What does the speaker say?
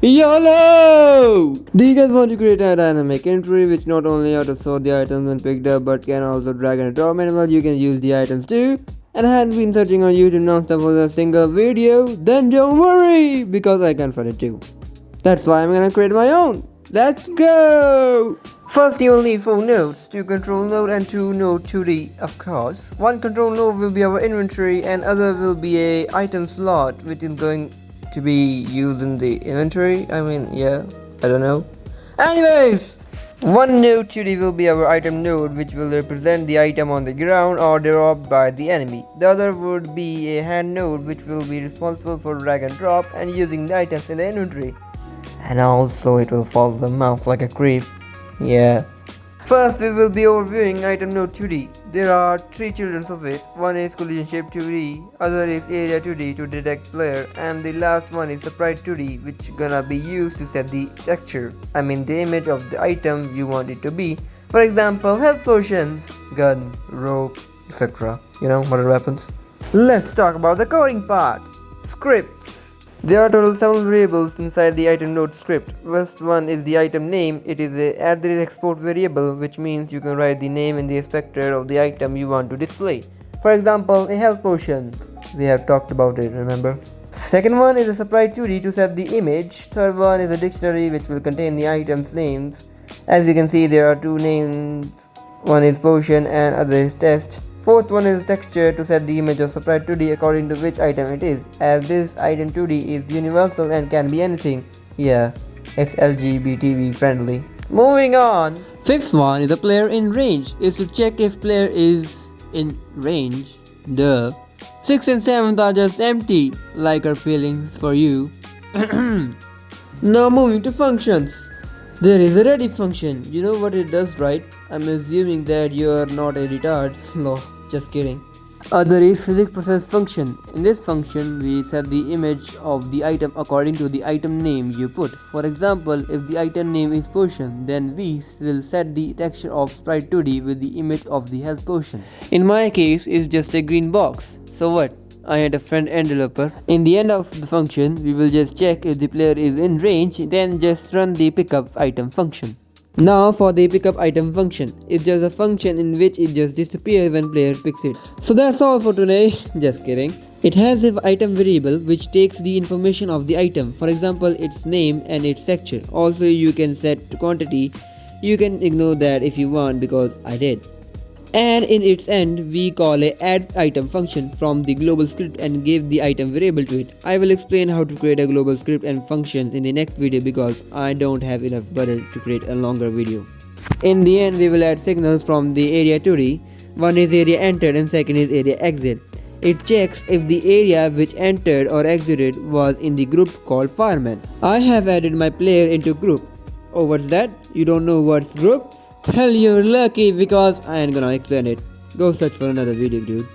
YOLO! Do you guys want to create a dynamic entry which not only auto-sort the items when picked up but can also drag and drop manual? You can use the items too. And I hadn't been searching on YouTube non-stop for a single video, then don't worry because I can find it too. That's why I'm gonna create my own. Let's go! First you will need 4 nodes, 2 control node and 2 node 2D of course. One control node will be our inventory and other will be a item slot which is going to be used in the inventory. I don't know. Anyways, one node 2D will be our item node which will represent the item on the ground or dropped by the enemy. The other would be a hand node which will be responsible for drag and drop and using the items in the inventory. And also it will follow the mouse like a creep. Yeah. First we will be overviewing item node 2D. There are 3 children of it. One is collision shape 2D, other is area 2D to detect player, and the last one is sprite 2D which gonna be used to set the texture. The image of the item you want it to be. For example, health potions, gun, rope, etc. Whatever weapons. Let's talk about the coding part. Scripts. There are total 7 variables inside the item node script. First one is the item name. It is a @export variable, which means you can write the name in the inspector of the item you want to display. For example, a health potion. We have talked about it, remember? Second one is a sprite 2D to set the image. Third one is a dictionary which will contain the items names. As you can see, there are 2 names. One is potion and other is test. Fourth one is texture to set the image of sprite 2D according to which item it is, as this item 2D is universal and can be anything. Yeah, it's LGBT friendly. Moving on. Fifth one is a player in range, is to check if player is in range. Duh. 6th and 7th are just empty, like our feelings for you. Now moving to functions. There is a ready function. You know what it does, right? I'm assuming that you are not a retard. No, just kidding. Other is physics process function. In this function, we set the image of the item according to the item name you put. For example, if the item name is potion, then we will set the texture of sprite 2D with the image of the health potion. In my case, it's just a green box. So what? I had a friend and developer. In the end of the function, we will just check if the player is in range, then just run the pickup item function. Now for the pickup item function, it's just a function in which it just disappears when player picks it. So that's all for today. Just kidding. It has an item variable which takes the information of the item, for example its name and its texture. Also you can set quantity. You can ignore that if you want because I did. And in its end, we call a add item function from the global script and give the item variable to it. I will explain how to create a global script and functions in the next video because I don't have enough budget to create a longer video. In the end, we will add signals from the area 2D. One is area entered and second is area exit. It checks if the area which entered or exited was in the group called fireman. I have added my player into group. Oh, what's that? You don't know what's group? Well, you're lucky because I ain't gonna explain it. Go search for another video, dude.